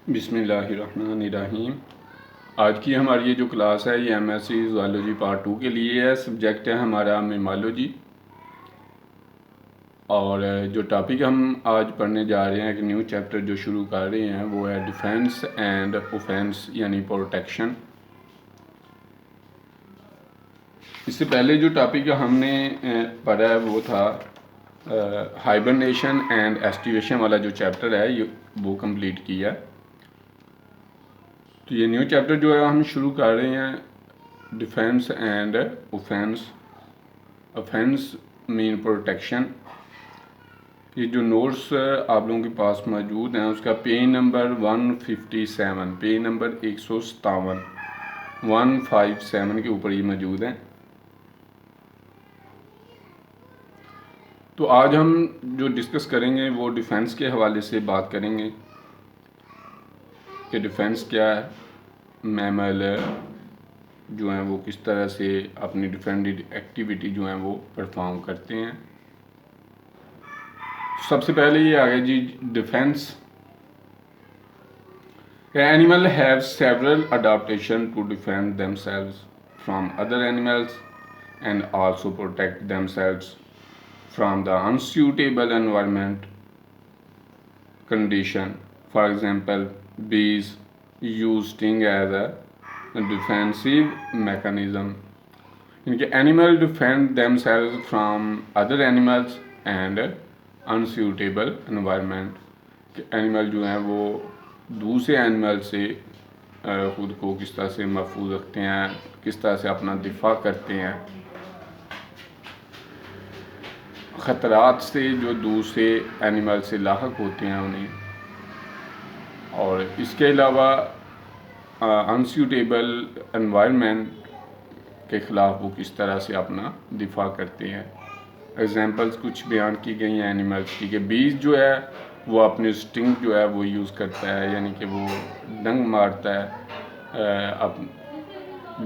بسم اللہ الرحمن الرحیم۔ آج کی ہماری یہ جو کلاس ہے یہ MSc زوالوجی پارٹ 2 کے لیے ہے۔ سبجیکٹ ہے ہمارا میمالوجی، اور جو ٹاپک ہم آج پڑھنے جا رہے ہیں، ایک نیو چیپٹر جو شروع کر رہے ہیں، وہ ہے ڈیفینس اینڈ اوفینس یعنی پروٹیکشن۔ اس سے پہلے جو ٹاپک ہم نے پڑھا ہے وہ تھا ہائبرنیشن اینڈ ایسٹیویشن والا جو چیپٹر ہے وہ کمپلیٹ کیا۔ تو یہ نیو چیپٹر جو ہے ہم شروع کر رہے ہیں ڈیفینس اینڈ اوفینس۔ اوفینس مین پروٹیکشن۔ یہ جو نوٹس آپ لوگوں کے پاس موجود ہیں اس کا پیج نمبر 157، پیج نمبر 157 157 کے اوپر یہ موجود ہیں۔ تو آج ہم جو ڈسکس کریں گے وہ ڈیفینس کے حوالے سے بات کریں گے کہ ڈیفینس کیا ہے، میمل جو ہیں وہ کس طرح سے اپنی ڈیفینڈ ایکٹیویٹی جو ہیں وہ پرفارم کرتے ہیں۔ سب سے پہلے یہ آگے جی defence. Animals have several adaptations to defend themselves from other animals and also protect themselves from the unsuitable environment condition. For example, bees use sting as a defensive mechanism. Animals defend themselves from other animals and unsuitable environment. Animal جو ہیں وہ دوسرے animal سے خود کو کس طرح سے محفوظ رکھتے ہیں، کس طرح سے اپنا دفاع کرتے ہیں خطرات سے جو دوسرے اینیمل سے لاحق ہوتے ہیں انہیں، اور اس کے علاوہ انسیوٹیبل انوائرمنٹ کے خلاف وہ کس طرح سے اپنا دفاع کرتے ہیں۔ ایگزامپلس کچھ بیان کی گئی ہیں اینیملس کی کہ بیز جو ہے وہ اپنے سٹنگ جو ہے وہ یوز کرتا ہے، یعنی کہ وہ ڈنگ مارتا ہے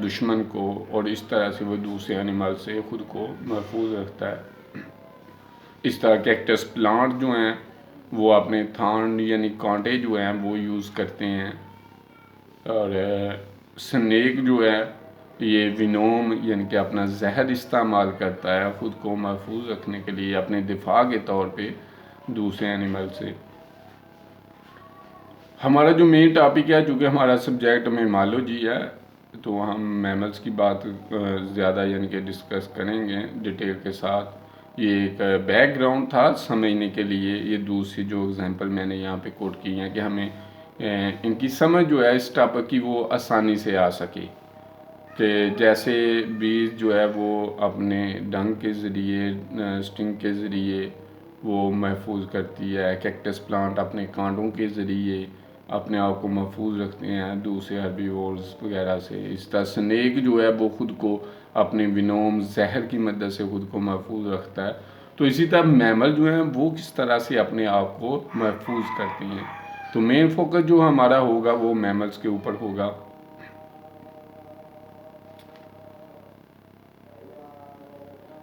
دشمن کو، اور اس طرح سے وہ دوسرے اینیمل سے خود کو محفوظ رکھتا ہے۔ اس طرح کیکٹس پلانٹ جو ہیں وہ اپنے تھان یعنی کانٹے جو ہیں وہ یوز کرتے ہیں، اور سنیک جو ہے یہ وینوم یعنی کہ اپنا زہر استعمال کرتا ہے خود کو محفوظ رکھنے کے لیے اپنے دفاع کے طور پہ دوسرے اینیمل سے۔ ہمارا جو مین ٹاپک ہے، چونکہ ہمارا سبجیکٹ میمالوجی ہے، تو ہم میملز کی بات زیادہ یعنی کہ ڈسکس کریں گے ڈیٹیل کے ساتھ۔ یہ ایک بیک گراؤنڈ تھا سمجھنے کے لیے۔ یہ دوسری جو اگزامپل میں نے یہاں پہ کوٹ کی ہیں کہ ہمیں ان کی سمجھ جو ہے اس ٹاپک کی وہ آسانی سے آ سکے، کہ جیسے بیز جو ہے وہ اپنے ڈنگ کے ذریعے سٹنگ کے ذریعے وہ محفوظ کرتی ہے، کیکٹس پلانٹ اپنے کانٹوں کے ذریعے اپنے آپ کو محفوظ رکھتے ہیں دوسرے ہربیورز وغیرہ سے۔ اس طرح سنیک جو ہے وہ خود کو اپنے وینوم زہر کی مدد سے خود کو محفوظ رکھتا ہے۔ تو اسی طرح میمل جو ہیں وہ کس طرح سے اپنے آپ کو محفوظ کرتے ہیں۔ تو مین فوکس جو ہمارا ہوگا وہ میملز کے اوپر ہوگا۔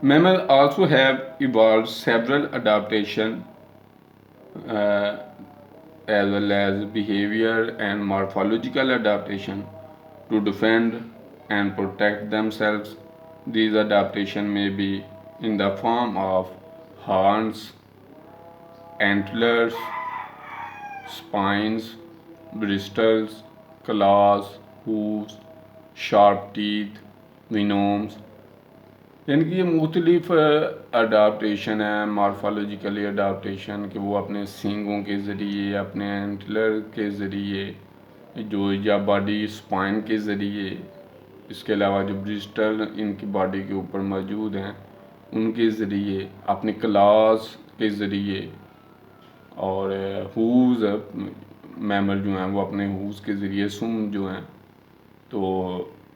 Mammals also have evolved several adaptations as well as behavior and morphological adaptation to defend and protect themselves. These adaptations may be in the form of horns, antlers, spines, bristles, claws, hooves, sharp teeth, venoms. یعنی کہ یہ مختلف adaptation ہے، مارفالوجیکلی adaptation, کہ وہ اپنے سینگوں کے ذریعے، اپنے اینٹلر کے ذریعے، جو یا باڈی سپائن کے ذریعے، اس کے علاوہ جو برسٹل ان کی باڈی کے اوپر موجود ہیں ان کے ذریعے، اپنے کلاز کے ذریعے، اور ہووز میمل جو ہیں وہ اپنے ہووز کے ذریعے، سم جو ہیں، تو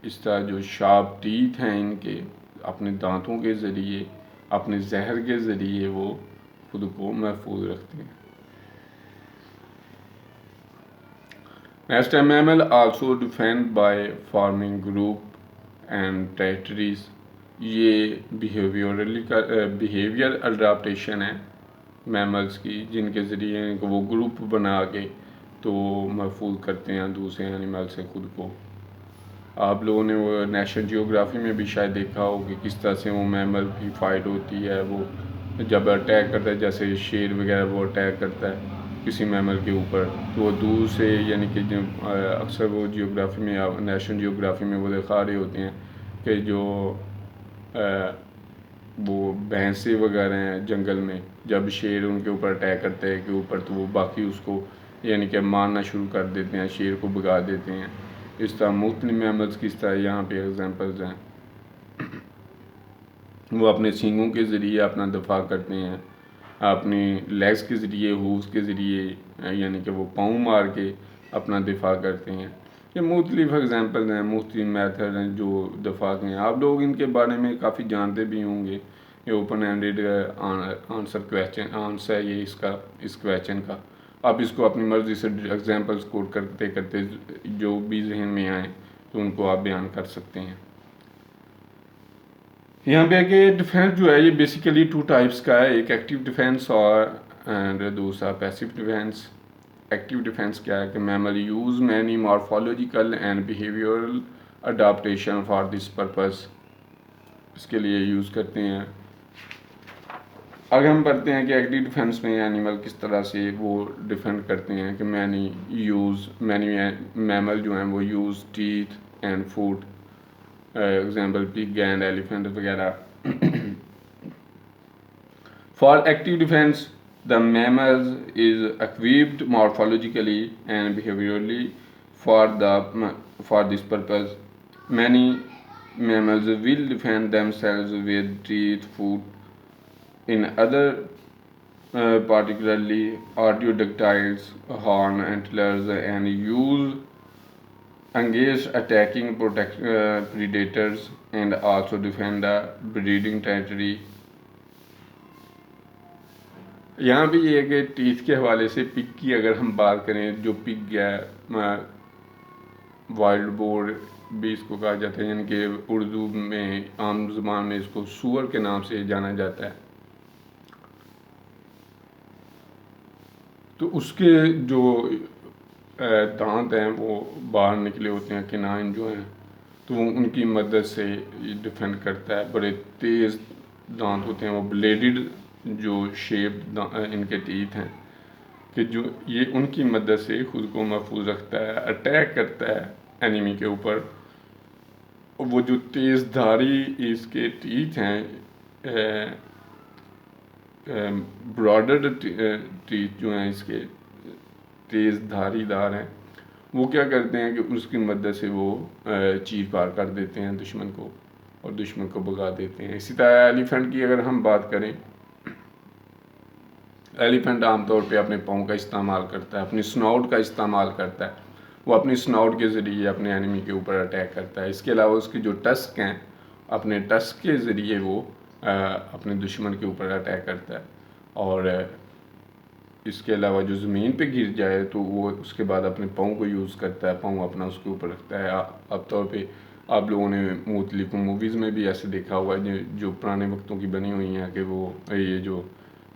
اس طرح جو شارپ ٹیتھ ہیں ان کے، اپنے دانتوں کے ذریعے، اپنے زہر کے ذریعے وہ خود کو محفوظ رکھتے ہیں۔ نیکسٹ ہے mammal also defend by forming group and territories. یہ بیہیویئر اڈاپٹیشن ہے میملز کی، جن کے ذریعے وہ گروپ بنا کے، تو تو محفوظ کرتے ہیں دوسرے اینیمل سے خود کو. آپ لوگوں نے وہ نیشنل جیوگرافی میں بھی شاید دیکھا ہو کہ کس طرح سے وہ میمل کی فائٹ ہوتی ہے. وہ جب اٹیک کرتا ہے جیسے شیر وغیرہ وہ اٹیک کرتا ہے کسی میمل کے اوپر تو وہ دور سے یعنی کہ اکثر وہ جیوگرافی میں نیشنل جیوگرافی میں وہ دکھا رہے ہوتے ہیں کہ جو وہ بھینسیں وغیرہ ہیں جنگل میں جب شیر ان کے اوپر اٹیک کرتے ہیں کہ اوپر تو وہ باقی اس کو یعنی کہ مارنا شروع کر دیتے ہیں, شیر کو بھگا دیتے ہیں. اس طرح مختلف میملز کی اس طرح یہاں پہ ایگزامپلز ہیں. وہ اپنے سینگوں کے ذریعے اپنا دفاع کرتے ہیں, اپنی لیگز کے ذریعے, ہووز کے ذریعے یعنی کہ وہ پاؤں مار کے اپنا دفاع کرتے ہیں. یہ مختلف ایگزامپل ہیں, مختلف میتھڈ ہیں جو دفاع کے ہیں. آپ لوگ ان کے بارے میں کافی جانتے بھی ہوں گے. یہ اوپن ہینڈیڈ آنسر ہے یہ اس کویشچن کا. آپ اس کو اپنی مرضی سے ایگزامپلس کوٹ کرتے کرتے جو بھی ذہن میں آئیں تو ان کو آپ بیان کر سکتے ہیں. یہاں پہ کہ ڈیفینس جو ہے یہ بیسیکلی 2 ٹائپس کا ہے, ایک ایکٹیو ڈیفینس اینڈ دوسرا پیسیو ڈیفینس. ایکٹیو ڈیفینس کیا ہے کہ mammal use many morphological and behavioural adaptation for this purpose. اس کے لیے یوز کرتے ہیں. اگر ہم پڑھتے ہیں کہ ایکٹیو ڈیفینس میں اینیمل کس طرح سے وہ ڈیفینڈ کرتے ہیں کہ مینی میمل جو ہیں وہ use teeth and foot, example pig and elephant وغیرہ. For active defence the mammals is equipped morphologically and behaviorally for this purpose. Many mammals will defend themselves with teeth, foot. In other, particularly artiodactyls, horn, antlers, and use against attacking predators and also defend the breeding territory. یہاں بھی یہ ہے کہ teeth کے حوالے سے پگ کی اگر ہم بات کریں, جو پگ ہے وائلڈ بور بھی اس کو کہا جاتا ہے, یعنی کہ اردو میں عام زبان میں اس کو سور کے نام سے جانا جاتا ہے. تو اس کے جو دانت ہیں وہ باہر نکلے ہوتے ہیں, کنائن جو ہیں, تو وہ ان کی مدد سے ڈیفینڈ کرتا ہے. بڑے تیز دانت ہوتے ہیں, وہ بلیڈڈ جو شیپ ان کے ٹیتھ ہیں کہ جو یہ ان کی مدد سے خود کو محفوظ رکھتا ہے, اٹیک کرتا ہے اینیمی کے اوپر. وہ جو تیز دھاری اس کے ٹیتھ ہیں, براڈڈ ٹیتھ جو ہیں اس کے تیز دھاری دار ہیں, وہ کیا کرتے ہیں کہ اس کی مدد سے وہ چیر پار کر دیتے ہیں دشمن کو اور دشمن کو بھگا دیتے ہیں. اسی طرح ایلیفینٹ کی اگر ہم بات کریں, ایلیفینٹ عام طور پہ اپنے پاؤں کا استعمال کرتا ہے, اپنی سناؤٹ کا استعمال کرتا ہے. وہ اپنی سناؤٹ کے ذریعے اپنے اینیمی کے اوپر اٹیک کرتا ہے. اس کے علاوہ اس کی جو ٹسک ہیں, اپنے ٹسک کے ذریعے وہ اپنے دشمن کے اوپر اٹیک کرتا ہے. اور اس کے علاوہ جو زمین پہ گر جائے تو وہ اس کے بعد اپنے پاؤں کو یوز کرتا ہے, پاؤں اپنا اس کے اوپر رکھتا ہے. عام طور پہ آپ لوگوں نے مختلف موویز میں بھی ایسے دیکھا ہوا ہے جو پرانے وقتوں کی بنی ہوئی ہیں کہ وہ یہ جو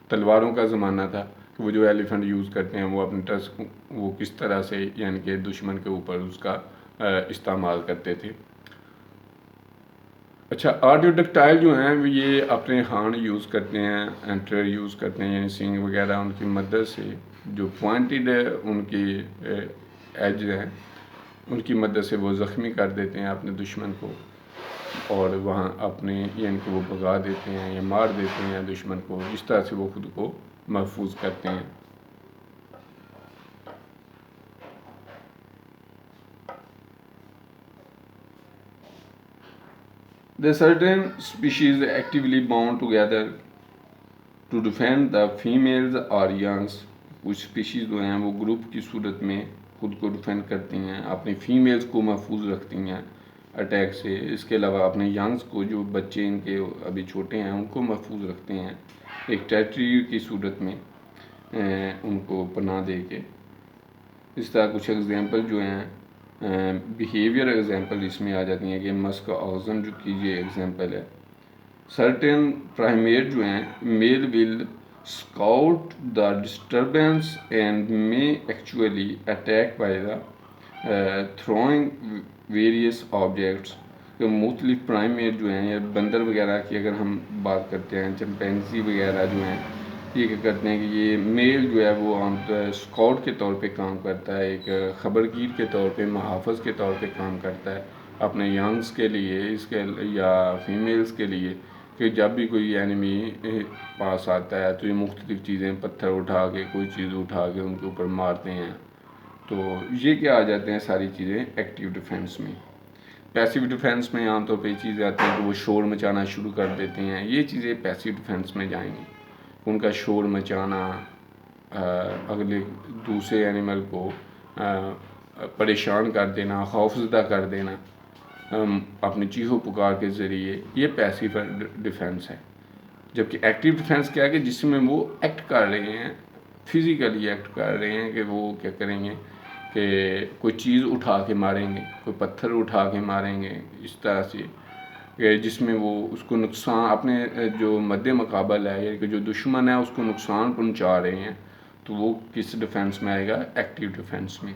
تلواروں کا زمانہ تھا کہ وہ جو ایلیفینٹ یوز کرتے ہیں وہ اپنے ٹسک وہ کس طرح سے یعنی کہ دشمن کے اوپر اس کا استعمال کرتے تھے. اچھا, آرٹیوڈکٹائل جو ہیں یہ اپنے ہارن یوز کرتے ہیں, اینٹر یوز کرتے ہیں, یعنی سینگ وغیرہ ان کی مدد سے جو پوائنٹڈ ان کی ایج ہیں ان کی مدد سے وہ زخمی کر دیتے ہیں اپنے دشمن کو, اور وہاں اپنے یعنی کہ وہ بھگا دیتے ہیں یا مار دیتے ہیں دشمن کو. اس طرح سے وہ خود کو محفوظ کرتے ہیں. The certain species actively bond together to defend the females or youngs. کچھ اسپیشیز جو ہیں وہ گروپ کی صورت میں خود کو ڈیفینڈ کرتی ہیں, اپنی فیمیلز کو محفوظ رکھتی ہیں اٹیک سے. اس کے علاوہ اپنے ینگز کو, جو بچے ان کے ابھی چھوٹے ہیں, ان کو محفوظ رکھتے ہیں ایک ٹیریٹری کی صورت میں ان کو پناہ دے کے. اس طرح کچھ ایگزامپل جو ہیں بیہیویئر ایگزامپل اس میں آ جاتی ہیں کہ مسک آگزن جو کی یہ ایگزامپل ہے. سرٹن پرائمیٹ جو ہیں میل ول scout the disturbance and may actually attack by the throwing various objects. کہ مختلف پرائمیٹ جو ہیں یا بندر وغیرہ کی اگر ہم بات کرتے ہیں، چمپینزی وغیرہ جو ہیں، یہ کیا کرتے ہیں کہ یہ میل جو ہے وہ عام طور اسکاؤٹ کے طور پہ کام کرتا ہے، ایک خبرگیر کے طور پہ، محافظ کے طور پہ کام کرتا ہے اپنے ینگز کے لیے، اس کے یا فیمیلز کے لیے، کہ جب بھی کوئی اینیمی پاس آتا ہے تو یہ مختلف چیزیں، پتھر اٹھا کے، کوئی چیز اٹھا کے ان کے اوپر مارتے ہیں. تو یہ کیا آ جاتے ہیں ساری چیزیں ایکٹیو ڈیفینس میں. پیسیو ڈیفینس میں عام طور پہ یہ چیزیں آتی ہیں کہ وہ شور مچانا شروع کر دیتے ہیں. یہ چیزیں پیسیو ڈیفینس میں جائیں گی. ان کا شور مچانا، اگلے دوسرے اینیمل کو پریشان کر دینا، خوفزدہ کر دینا اپنی چیخو پکار کے ذریعے، یہ پیسیو ڈیفینس ہے. جبکہ ایکٹیو ڈیفینس کیا ہے کہ جس میں وہ ایکٹ کر رہے ہیں، فزیکلی ایکٹ کر رہے ہیں، کہ وہ کیا کریں گے کہ کوئی چیز اٹھا کے ماریں گے، کوئی پتھر اٹھا کے ماریں گے، اس طرح سے کہ جس میں وہ اس کو نقصان، اپنے جو مد مقابل ہے یا کہ جو دشمن ہے اس کو نقصان پہنچا رہے ہیں، تو وہ کس ڈیفینس میں آئے گا؟ ایکٹیو ڈیفینس میں.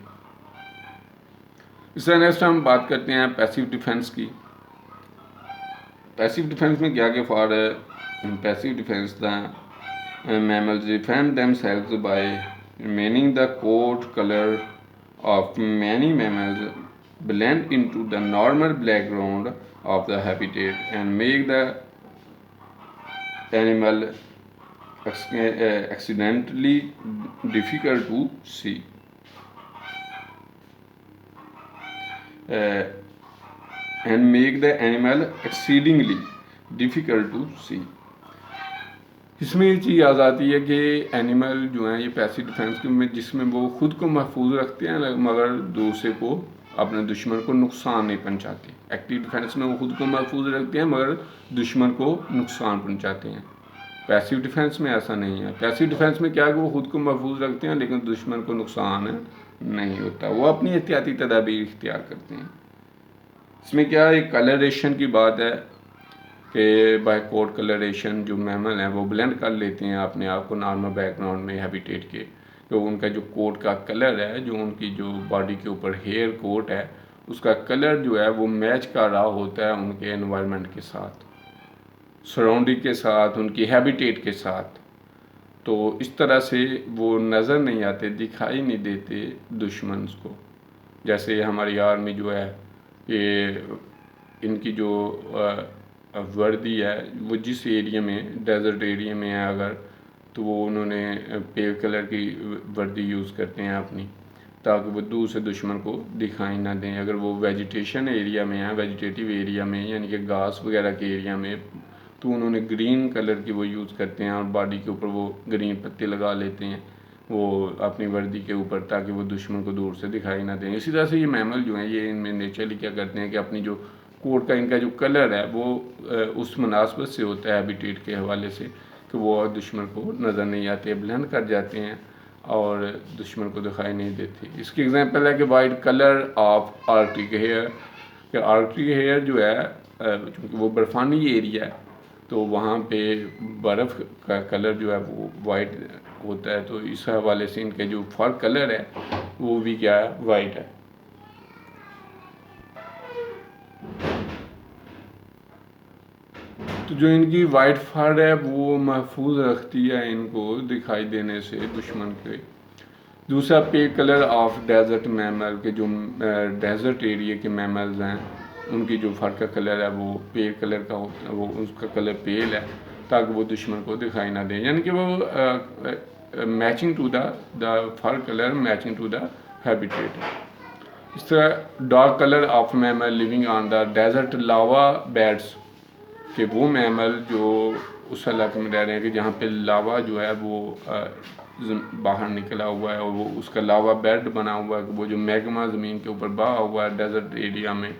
اس طرح نیکسٹ ہم بات کرتے ہیں پیسیو ڈیفینس کی. پیسیو ڈیفینس میں کیا کہ for passive defence the mammals defend themselves by remaining the coat color of many mammals blend into the normal background of the habitat and make the animal accidentally difficult to see. And make the animal exceedingly difficult to see. اس میں یہ چیز آ جاتی ہے کہ animal جو ہیں یہ passive defence میں، جس میں وہ خود کو محفوظ رکھتے ہیں مگر دوسرے کو، اپنے دشمن کو نقصان نہیں پہنچاتے. ایکٹیو ڈیفینس میں وہ خود کو محفوظ رکھتے ہیں مگر دشمن کو نقصان پہنچاتے ہیں. پیسیو ڈیفینس میں ایسا نہیں ہے. پیسیو ڈیفینس میں کیا کہ وہ خود کو محفوظ رکھتے ہیں لیکن دشمن کو نقصان نہیں ہوتا، وہ اپنی احتیاطی تدابیر اختیار کرتے ہیں. اس میں کیا ایک کلریشن کی بات ہے کہ بائی کوڈ کلریشن جو میمل ہیں وہ بلینڈ کر لیتے ہیں اپنے آپ کو نارمل بیک گراؤنڈ میں ہیبیٹیٹ کے، تو ان کا جو کوٹ کا کلر ہے، جو ان کی جو باڈی کے اوپر ہیئر کوٹ ہے، اس کا کلر جو ہے وہ میچ کر رہا ہوتا ہے ان کے انوائرمنٹ کے ساتھ، سراؤنڈنگ کے ساتھ، ان کی ہیبیٹیٹ کے ساتھ. تو اس طرح سے وہ نظر نہیں آتے، دکھائی نہیں دیتے دشمن کو. جیسے ہماری آرمی جو ہے، یہ ان کی جو وردی ہے وہ جس ایریا میں، ڈیزرٹ ایریا میں ہے اگر، تو وہ انہوں نے پیل کلر کی وردی یوز کرتے ہیں اپنی، تاکہ وہ دور سے دشمن کو دکھائی نہ دیں. اگر وہ ویجیٹیشن ایریا میں ہے، ویجیٹیٹیو ایریا میں، یعنی کہ گھاس وغیرہ کے ایریا میں، تو انہوں نے گرین کلر کی وہ یوز کرتے ہیں اور باڈی کے اوپر وہ گرین پتے لگا لیتے ہیں وہ اپنی وردی کے اوپر، تاکہ وہ دشمن کو دور سے دکھائی نہ دیں. اسی طرح سے یہ میمل جو ہیں یہ ان میں نیچرلی کیا کرتے ہیں کہ اپنی جو کوٹ کا ان کا جو کلر ہے وہ اس مناسبت سے ہوتا ہے ہیبیٹیٹ کے حوالے سے کہ وہ دشمن کو نظر نہیں آتے، بلینڈ کر جاتے ہیں اور دشمن کو دکھائی نہیں دیتی. اس کی ایگزامپل ہے کہ white colour of arctic hare, کہ آرکٹک ہیئر جو ہے چونکہ وہ برفانی ایریا ہے تو وہاں پہ برف کا کلر جو ہے وہ وائٹ ہوتا ہے، تو اس حوالے سے ان کے جو فر کلر ہے وہ بھی کیا ہے؟ وائٹ ہے. تو جو ان کی وائٹ فر ہے وہ محفوظ رکھتی ہے ان کو دکھائی دینے سے دشمن کے. دوسرا پے کلر آف ڈیزرٹ میمل، کے جو ڈیزرٹ ایریا کے میملز ہیں ان کی جو فر کا کلر ہے وہ پیل کلر کا ہوتا ہے، وہ اس کا کلر پیل ہے تاکہ وہ دشمن کو دکھائی نہ دیں، یعنی کہ وہ matching to the fur colour matching to the habitat. اس طرح dark colour of mammal living on the desert lava beds, کہ وہ میمل جو اس علاقے میں رہ رہے ہیں کہ جہاں پہ لاوا جو ہے وہ باہر نکلا ہوا ہے اور وہ اس کا لاوا بیڈ بنا ہوا ہے، کہ وہ جو میگما زمین کے اوپر بہا ہوا ہے ڈیزرٹ ایریا میں،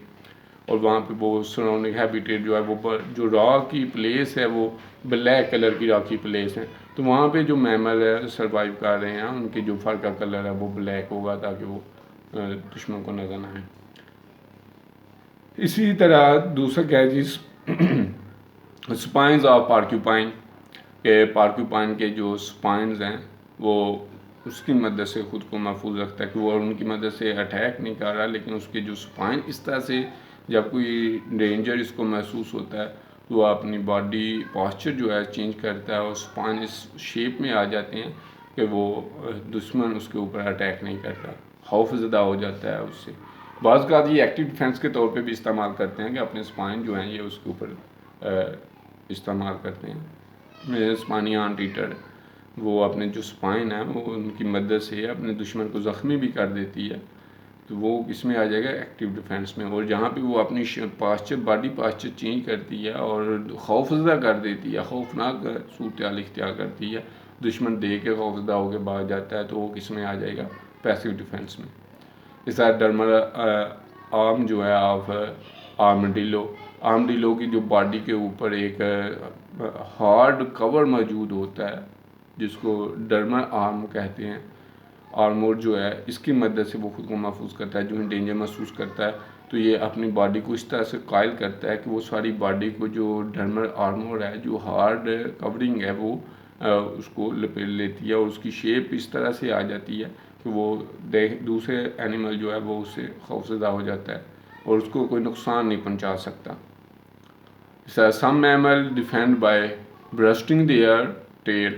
اور وہاں پہ وہ سراؤنڈنگ ہیبیٹیٹ جو ہے وہ جو راک کی پلیس ہے وہ بلیک کلر کی راک کی پلیس ہے، تو وہاں پہ جو میمل ہے سروائیو کر رہے ہیں ان کی جو فر کا کلر ہے وہ بلیک ہوگا تاکہ وہ دشمن کو نظر نہ آئے. اسی طرح دوسرا کیا ہے جی، اسپائنز آف پارکیوپائن، کہ پارکیوپائن کے جو سپائنز ہیں وہ اس کی مدد سے خود کو محفوظ رکھتا ہے، کہ وہ ان کی مدد سے اٹیک نہیں کر رہا، لیکن اس کے جو سپائن اس طرح سے جب کوئی ڈینجر اس کو محسوس ہوتا ہے تو وہ اپنی باڈی پاسچر جو ہے چینج کرتا ہے، اور سپائن اس شیپ میں آ جاتے ہیں کہ وہ دشمن اس کے اوپر اٹیک نہیں کرتا، خوف زدہ ہو جاتا ہے اس سے۔ بعض اوقات یہ ایکٹیو ڈیفینس کے طور پہ بھی استعمال کرتے ہیں کہ اپنے سپائن جو ہیں یہ اس کے اوپر استعمال کرتے ہیں۔ اسپانی آنٹ ایٹر وہ اپنے جو سپائن ہیں وہ ان کی مدد سے اپنے دشمن کو زخمی بھی کر دیتی ہے، تو وہ کس میں آ جائے گا؟ ایکٹیو ڈیفینس میں۔ اور جہاں پہ وہ اپنی پاسچر باڈی پاسچر چینج کرتی ہے اور خوف زدہ کر دیتی ہے، خوفناک صورتحال اختیار کرتی ہے، دشمن دیکھ کے خوف زدہ ہو کے بھاگ جاتا ہے، تو وہ کس میں آ جائے گا؟ پیسیو ڈیفینس میں۔ اس طرح ڈرمر آرم جو ہے آف آرمڈیلو کی جو باڈی کے اوپر ایک ہارڈ کور موجود ہوتا ہے جس کو ڈرمر آرم کہتے ہیں، آرمور جو ہے اس کی مدد سے وہ خود کو محفوظ کرتا ہے۔ جو ہی ڈینجر محسوس کرتا ہے تو یہ اپنی باڈی کو اس طرح سے قائل کرتا ہے کہ وہ ساری باڈی کو جو ڈرمر آرمور ہے، جو ہارڈ کورنگ ہے، وہ اس کو لپیٹ لیتی ہے، اور اس کی شیپ اس طرح سے آ جاتی ہے کہ وہ دوسرے اینیمل جو ہے وہ اس سے خوفزدہ ہو جاتا ہے اور اس کو کوئی نقصان نہیں پہنچا سکتا۔ Some mammal defend by bristling their tail,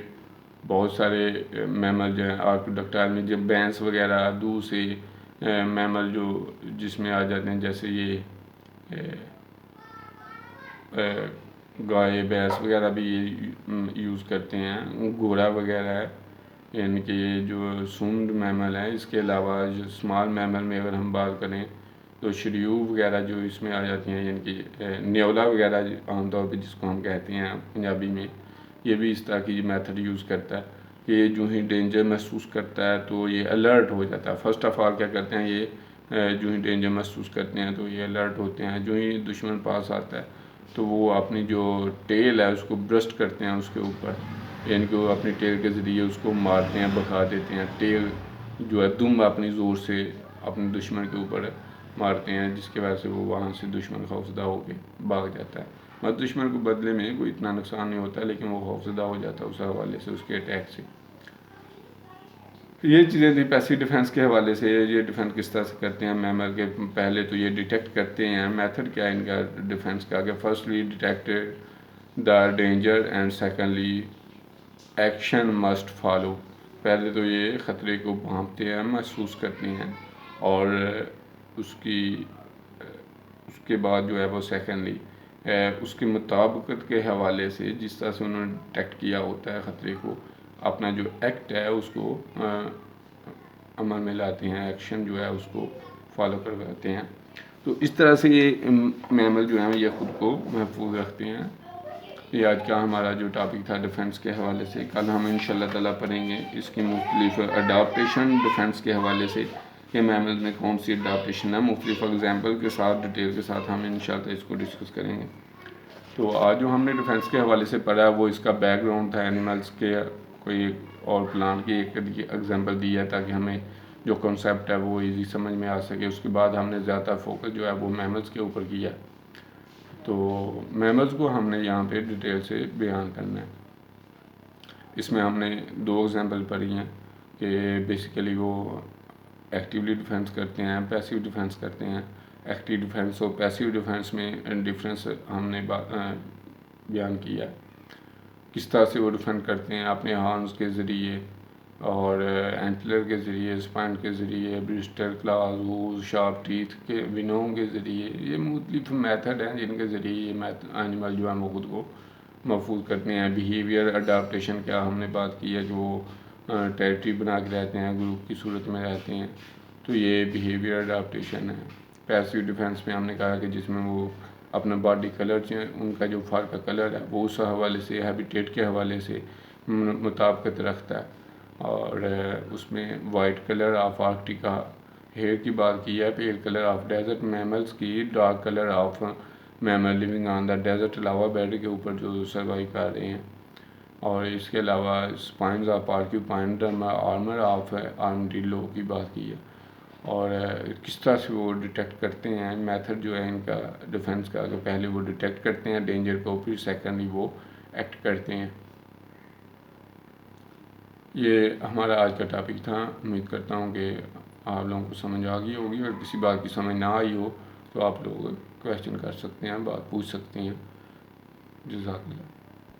بہت سارے میمل جو ہیں آرکوڈکٹائل میں، جب بینس وغیرہ دور سے میمل جو جس میں آ جاتے ہیں، جیسے یہ گائے بھینس وغیرہ بھی یوز کرتے ہیں، گھوڑا وغیرہ ہے، یعنی کہ یہ جو سونڈ میمل ہے۔ اس کے علاوہ جو اسمال میمل میں اگر ہم بات کریں تو شریو وغیرہ جو اس میں آ جاتی ہیں، یعنی کہ نیولا وغیرہ عام طور پہ جس کو ہم کہتے ہیں پنجابی میں، یہ بھی اس طرح کی میتھڈ یوز کرتا ہے کہ یہ جو ہی ڈینجر محسوس کرتا ہے تو یہ الرٹ ہو جاتا ہے۔ فرسٹ آف آل کیا کرتے ہیں، یہ جو ہی ڈینجر محسوس کرتے ہیں تو یہ الرٹ ہوتے ہیں، جو ہی دشمن پاس آتا ہے تو وہ اپنی جو ٹیل ہے اس کو برسٹ کرتے ہیں اس کے اوپر، یعنی کہ وہ اپنی ٹیل کے ذریعے اس کو مارتے ہیں، بکھا دیتے ہیں۔ ٹیل جو ہے دم اپنی زور سے اپنے دشمن کے اوپر مارتے ہیں، جس کی وجہ سے وہ وہاں سے دشمن خوفزدہ ہو کے بھاگ جاتا ہے۔ مگر دشمن کو بدلے میں کوئی اتنا نقصان نہیں ہوتا، لیکن وہ خوفزدہ ہو جاتا ہے اس حوالے سے، اس کے اٹیک سے۔ یہ چیزیں تھیں پیسیو ڈیفینس کے حوالے سے۔ یہ ڈیفینس کس طرح سے کرتے ہیں میمل کے؟ پہلے تو یہ ڈیٹیکٹ کرتے ہیں، میتھڈ کیا ہے ان کا ڈیفینس کا، کہ firstly detect the danger and secondly action must follow. پہلے تو یہ خطرے کو بھانپتے ہیں، محسوس کرتے ہیں، اور اس کے بعد جو ہے وہ سیکنڈلی اس کے مطابقت کے حوالے سے، جس طرح سے انہوں نے ڈیٹیکٹ کیا ہوتا ہے خطرے کو، اپنا جو ایکٹ ہے اس کو عمل میں لاتے ہیں، ایکشن جو ہے اس کو فالو کرواتے ہیں۔ تو اس طرح سے یہ میمل جو ہیں یہ خود کو محفوظ رکھتے ہیں۔ یہ آج کا ہمارا جو ٹاپک تھا ڈیفینس کے حوالے سے۔ کل ہم انشاءاللہ تعالیٰ پڑھیں گے اس کی مختلف اڈاپٹیشن ڈیفینس کے حوالے سے، کہ میمل میں کون سی اڈاپٹیشن ہے، مختلف اگزامپل کے ساتھ، ڈیٹیل کے ساتھ ہم انشاءاللہ اس کو ڈسکس کریں گے۔ تو آج جو ہم نے ڈیفینس کے حوالے سے پڑھا وہ اس کا بیک گراؤنڈ تھا، اینیملز کے کوئی اور پلانٹ کی ایک ایگزامپل دی ہے تاکہ ہمیں جو کنسیپٹ ہے وہ ایزی سمجھ میں آ سکے۔ اس کے بعد ہم نے زیادہ فوکس جو ہے وہ میملز کے اوپر کیا، تو میملز کو ہم نے یہاں پہ ڈیٹیل سے بیان کرنا ہے۔ اس میں ہم نے 2 ایگزامپل پڑھی ہیں کہ بیسیکلی وہ ایکٹیولی ڈیفینس کرتے ہیں، پیسیو ڈیفینس کرتے ہیں۔ ایکٹیو ڈیفینس اور پیسیو ڈیفینس میں ڈفرینس ہم نے بیان کیا، کس طرح سے وہ ڈیفینڈ کرتے ہیں اپنے ہارنز کے ذریعے اور اینٹلر کے ذریعے، اسپائن کے ذریعے، bristle claws, hooves, sharp teeth کے ونوں کے ذریعے۔ یہ مختلف میتھڈ ہیں جن کے ذریعے یہ اینیمل جو ہے وہ خود کو محفوظ کرتے ہیں۔ بیہیویئر اڈاپٹیشن کیا ہم نے بات کی ہے کہ وہ ٹیریٹری بنا کے رہتے ہیں، گروپ کی صورت میں رہتے ہیں، تو یہ بیہیویئر اڈاپٹیشن ہے۔ پیسیو ڈیفینس میں ہم نے کہا کہ جس میں وہ اپنا باڈی کلر ان کا جو فار کا کلر ہے وہ اس حوالے سے، ہیبیٹیٹ کے حوالے سے مطابقت رکھتا ہے، اور اس میں white colour of arctic hare کی بات کی ہے، pale colour of desert mammals کی، dark colour of mammal living on the desert علاوہ بیڈ کے اوپر جو سروائیو کر رہے ہیں، اور اس کے علاوہ اسپائنز آف پارکیوپائن، آرمر آف آرمڈیلو کی بات کی ہے، اور کس طرح سے وہ ڈیٹیکٹ کرتے ہیں۔ میتھڈ جو ہے ان کا ڈیفینس کا، کہ پہلے وہ ڈیٹیکٹ کرتے ہیں ڈینجر کو، پھر سیکنڈلی وہ ایکٹ کرتے ہیں۔ یہ ہمارا آج کا ٹاپک تھا. امید کرتا ہوں کہ آپ لوگوں کو سمجھ آ گئی ہوگی. اور کسی بات کی سمجھ نہ آئی ہو تو آپ لوگ کویشچن کر سکتے ہیں, بات پوچھ سکتے ہیں. جزاک اللہ.